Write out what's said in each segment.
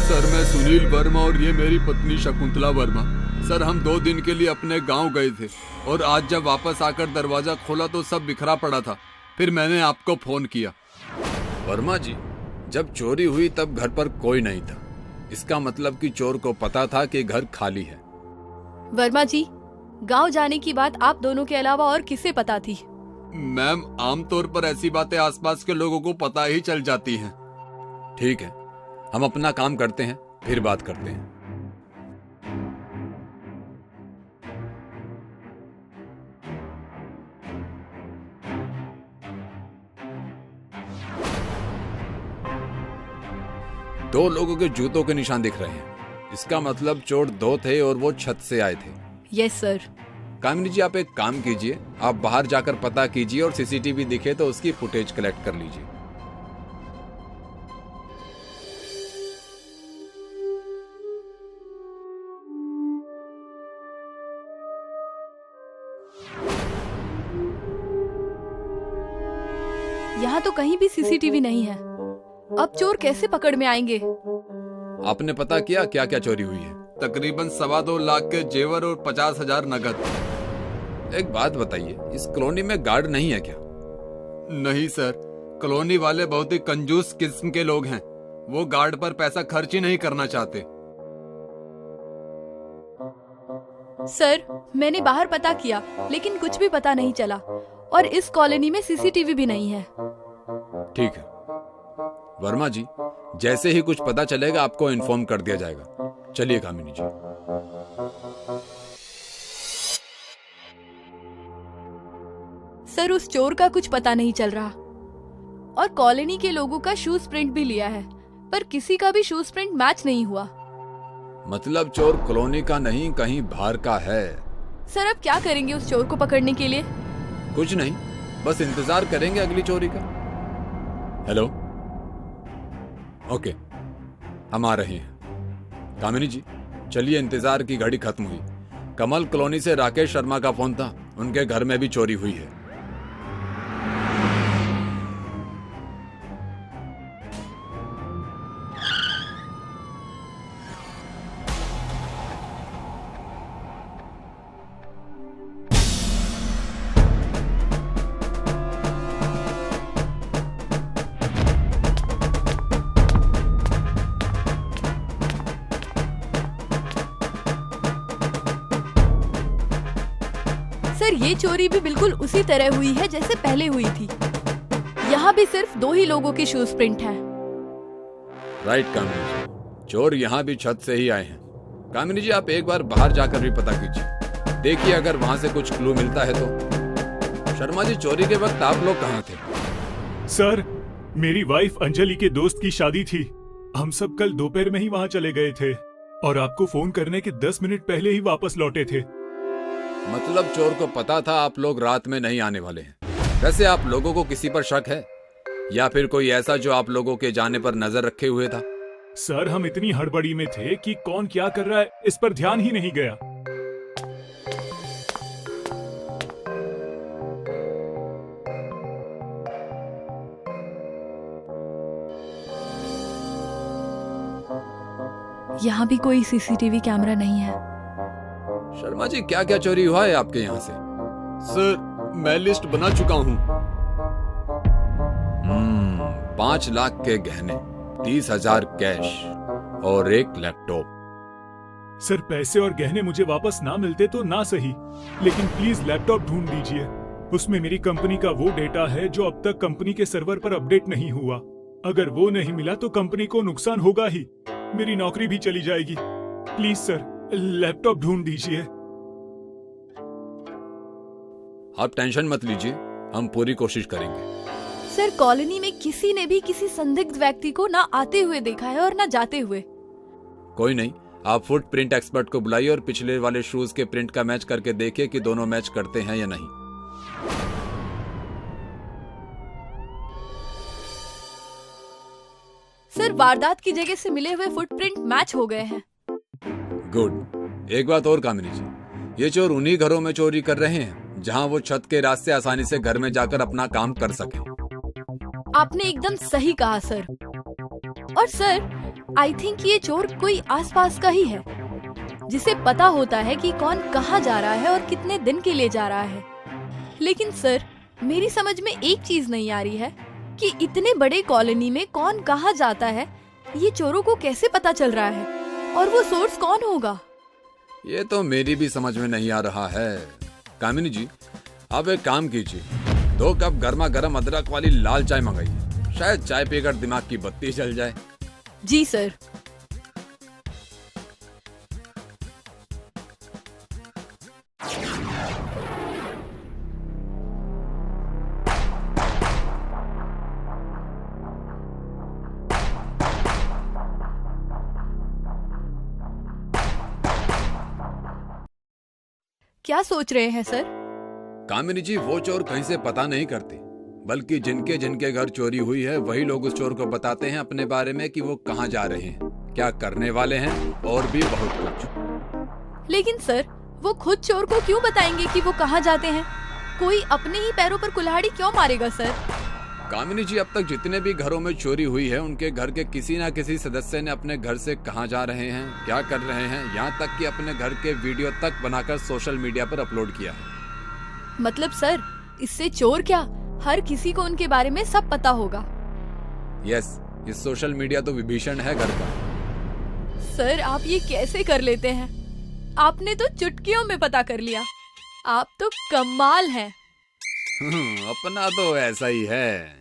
Sir मैं सुनील वर्मा और ये मेरी पत्नी शकुंतला वर्मा। सर हम 2 दिन के लिए अपने गांव गए थे और आज जब वापस आकर दरवाजा खोला तो सब बिखरा पड़ा था। फिर मैंने आपको फोन किया। वर्मा जी, जब चोरी हुई तब घर पर कोई नहीं था। इसका मतलब कि चोर को पता था कि घर खाली है। वर्मा जी, गांव जाने की बात आप दोनों के अलावा और किसे पता थी? मैम, आमतौर पर ऐसी बातें आसपास के लोगों को पता ही चल जाती हैं। ठीक है, हम अपना काम करते हैं, फिर बात करते हैं। दो लोगों के जूतों के निशान दिख रहे हैं। इसका मतलब चोर 2 थे और वो छत से आए थे। Yes sir. कामिनी जी, आप एक काम कीजिए, आप बाहर जाकर पता कीजिए और सीसीटीवी दिखे तो उसकी फुटेज कलेक्ट कर लीजिए। यहाँ तो कहीं भी सीसीटीवी नहीं है। अब चोर कैसे पकड़ में आएंगे? आपने पता किया क्या क्या चोरी हुई है? तकरीबन 2.25 लाख के जेवर और 50,000 नगद। एक बात बताइए, इस कॉलोनी में गार्ड नहीं है क्या? नहीं सर, कॉलोनी वाले बहुत ही कंजूस किस्म के लोग हैं। वो गार्ड पर पैसा खर्च ही नहीं करना चाहते। सर, मैंने बाहर पता किया लेकिन कुछ भी पता नहीं चला और इस कॉलोनी में सीसीटीवी भी नहीं है। ठीक है वर्मा जी, जैसे ही कुछ पता चलेगा आपको इन्फॉर्म कर दिया जाएगा। चलिए कामिनी जी। सर, उस चोर का कुछ पता नहीं चल रहा और कॉलोनी के लोगों का शूज प्रिंट भी लिया है, पर किसी का भी शूज प्रिंट मैच नहीं हुआ। मतलब चोर कॉलोनी का नहीं, कहीं बाहर का है। सर, अब क्या करेंगे उस चोर को पकड़ने के लिए? कुछ नहीं, बस इंतजार करेंगे अगली चोरी का। हेलो, ओके, हम आ रहे हैं। कामिनी जी, चलिए, इंतजार की घड़ी खत्म हुई। कमल कॉलोनी से राकेश शर्मा का फोन था, उनके घर में भी चोरी हुई है। सर, ये चोरी भी बिल्कुल उसी तरह हुई है जैसे पहले हुई थी। यहाँ भी सिर्फ 2 ही लोगों के शूज प्रिंट हैं। राइट कामिनी जी, चोर यहाँ भी छत से ही आए हैं। कामिनी जी, आप एक बार बाहर जाकर भी पता कीजिए, देखिए अगर वहाँ से कुछ क्लू मिलता है तो। शर्मा जी, चोरी के वक्त आप लोग कहाँ थे? सर, मेरी वाइफ अंजलि के दोस्त की शादी थी। हम सब कल दोपहर में ही वहाँ चले गए थे और आपको फोन करने के 10 मिनट पहले ही वापस लौटे थे। मतलब चोर को पता था आप लोग रात में नहीं आने वाले हैं। वैसे आप लोगों को किसी पर शक है या फिर कोई ऐसा जो आप लोगों के जाने पर नजर रखे हुए था? सर, हम इतनी हड़बड़ी में थे कि कौन क्या कर रहा है इस पर ध्यान ही नहीं गया। यहाँ भी कोई सीसीटीवी कैमरा नहीं है। शर्मा जी, क्या क्या चोरी हुआ है आपके यहाँ से? सर, मैं लिस्ट बना चुका हूँ। 5 लाख के गहने, 30,000 कैश और 1 लैपटॉप। सर, पैसे और गहने मुझे वापस ना मिलते तो ना सही, लेकिन प्लीज लैपटॉप ढूंढ दीजिए। उसमें मेरी कंपनी का वो डेटा है जो अब तक कंपनी के सर्वर पर अपडेट नहीं हुआ। अगर वो नहीं मिला तो कंपनी को नुकसान होगा ही, मेरी नौकरी भी चली जाएगी। प्लीज सर, लैपटॉप ढूंढ दीजिए। आप टेंशन मत लीजिए, हम पूरी कोशिश करेंगे। सर, कॉलोनी में किसी ने भी किसी संदिग्ध व्यक्ति को ना आते हुए देखा है और ना जाते हुए। कोई नहीं, आप फुट प्रिंट एक्सपर्ट को बुलाइए और पिछले वाले शूज के प्रिंट का मैच करके देखिए कि दोनों मैच करते हैं या नहीं। सर, वारदात की जगह से मिले हुए फुटप्रिंट मैच हो गए हैं। गुड। एक बात और कामिनी जी, ये चोर उन्हीं घरों में चोरी कर रहे हैं जहां वो छत के रास्ते आसानी से घर में जाकर अपना काम कर सके। आपने एकदम सही कहा सर। और सर, आई थिंक ये चोर कोई आसपास का ही है, जिसे पता होता है कि कौन कहाँ जा रहा है और कितने दिन के लिए जा रहा है। लेकिन सर, मेरी समझ में एक चीज नहीं आ रही है कि इतने बड़े कॉलोनी में कौन कहाँ जाता है, ये चोरों को कैसे पता चल रहा है, और वो सोर्स कौन होगा? ये तो मेरी भी समझ में नहीं आ रहा है। कामिनी जी, आप एक काम कीजिए, 2 कप गर्मा गर्म अदरक वाली लाल चाय मंगाइए, शायद चाय पीकर दिमाग की बत्ती जल जाए। जी सर। क्या सोच रहे हैं सर? कामिनी जी, वो चोर कहीं से पता नहीं करते, बल्कि जिनके जिनके घर चोरी हुई है वही लोग उस चोर को बताते हैं अपने बारे में कि वो कहाँ जा रहे हैं, क्या करने वाले हैं, और भी बहुत कुछ। लेकिन सर, वो खुद चोर को क्यों बताएंगे कि वो कहाँ जाते हैं? कोई अपने ही पैरों पर कुल्हाड़ी क्यों मारेगा सर? कामिनी जी, अब तक जितने भी घरों में चोरी हुई है उनके घर के किसी न किसी सदस्य ने अपने घर से कहाँ जा रहे हैं, क्या कर रहे हैं, यहाँ तक कि अपने घर के वीडियो तक बनाकर सोशल मीडिया पर अपलोड किया है। मतलब सर, इससे चोर क्या, हर किसी को उनके बारे में सब पता होगा। यस, ये सोशल मीडिया तो विभीषण है घर का। सर, आप ये कैसे कर लेते हैं? आपने तो चुटकियों में पता कर लिया। आप तो कमाल हैं। अपना तो ऐसा ही है।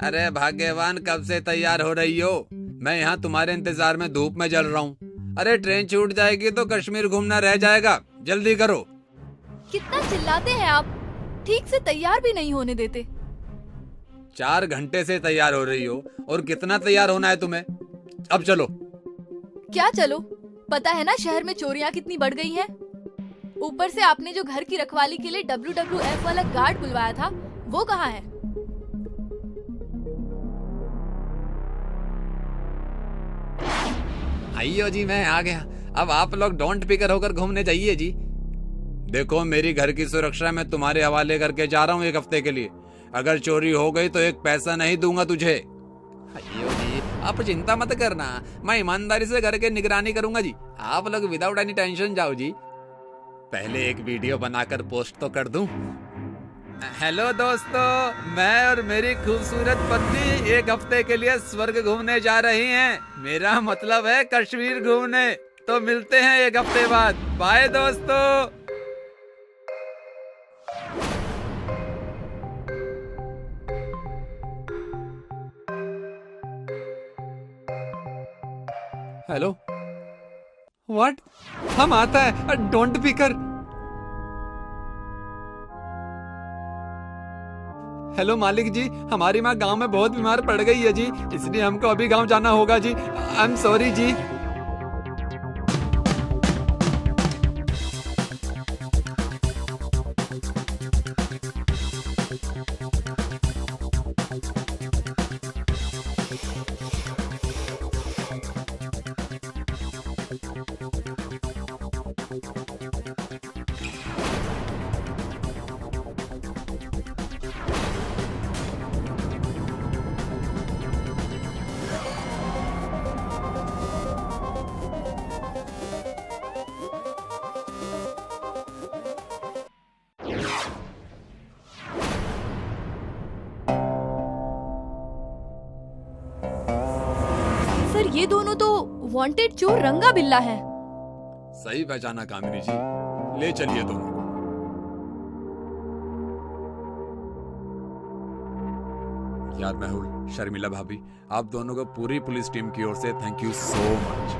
अरे भाग्यवान, कब से तैयार हो रही हो? मैं यहाँ तुम्हारे इंतजार में धूप में जल रहा हूँ। अरे ट्रेन छूट जाएगी तो कश्मीर घूमना रह जाएगा, जल्दी करो। कितना चिल्लाते हैं आप, ठीक से तैयार भी नहीं होने देते। 4 घंटे से तैयार हो रही हो, और कितना तैयार होना है तुम्हें? अब चलो। क्या चलो? पता है ना शहर में चोरियां कितनी बढ़ गई हैं। ऊपर से आपने जो घर की रखवाली के लिए WWF वाला गार्ड बुलवाया था, वो कहाँ है? आइयो जी, मैं आ गया। अब आप लोग डोंट पिकर होकर घूमने जाइए जी। देखो, मेरी घर की सुरक्षा मैं तुम्हारे हवाले करके जा रहा हूँ 1 हफ्ते के लिए। अगर चोरी हो गई तो 1 पैसा नहीं दूंगा तुझे। आइयो जी, आप चिंता मत करना, मैं ईमानदारी से घर के निगरानी करूंगा जी। आप लोग विदाउट एनी टेंशन जाओ जी। पहले एक वीडियो बनाकर पोस्ट तो कर दूं। हेलो दोस्तों, मैं और मेरी खूबसूरत पत्नी 1 हफ्ते के लिए स्वर्ग घूमने जा रही हैं। मेरा मतलब है कश्मीर घूमने। तो मिलते हैं 1 हफ्ते बाद। बाय दोस्तों। Hello, what? हम आता है, डोंट पिकर। हेलो मालिक जी, हमारी माँ गांव में बहुत बीमार पड़ गई है जी, इसलिए हमको अभी गांव जाना होगा जी। आई एम सॉरी जी। सर, ये दोनों तो वांटेड चोर रंगा बिल्ला है। सही पहचाना कामिनी जी, ले चलिए दोनों को। यार मेहुल, शर्मिला भाभी, आप दोनों को पूरी पुलिस टीम की ओर से थैंक यू सो मच।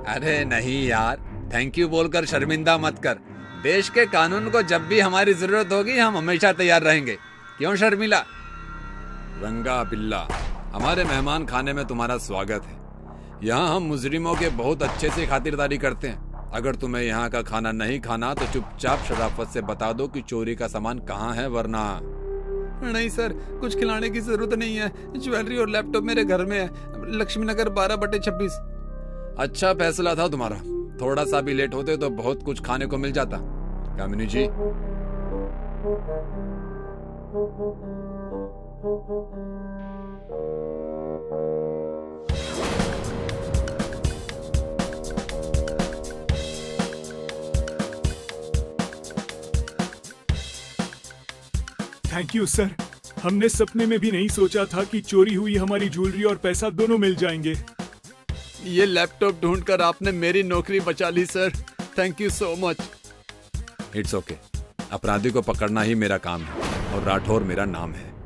अरे नहीं यार, थैंक यू बोलकर शर्मिंदा मत कर। देश के कानून को जब भी हमारी जरूरत होगी हम हमेशा तैयार रहेंगे। क्यों शर्मिला? रंगा बिल्ला, हमारे मेहमान खाने में तुम्हारा स्वागत है। यहाँ हम मुजरिमों के बहुत अच्छे से खातिरदारी करते हैं। अगर तुम्हें यहाँ का खाना नहीं खाना तो चुपचाप शराफत से बता दो कि चोरी का सामान कहाँ है, वरना। नहीं सर, कुछ खिलाने की जरूरत नहीं है। ज्वेलरी और लैपटॉप मेरे घर में है, लक्ष्मी नगर 12/26। अच्छा फैसला था तुम्हारा। थोड़ा सा भी लेट होते तो बहुत कुछ खाने को मिल जाता। कामिनी जी, थैंक यू सर। हमने सपने में भी नहीं सोचा था कि चोरी हुई हमारी ज्वेलरी और पैसा दोनों मिल जाएंगे। ये लैपटॉप ढूंढकर आपने मेरी नौकरी बचा ली sir. Thank you so much. It's okay. अपराधी को पकड़ना ही मेरा काम है और राठौर मेरा नाम है।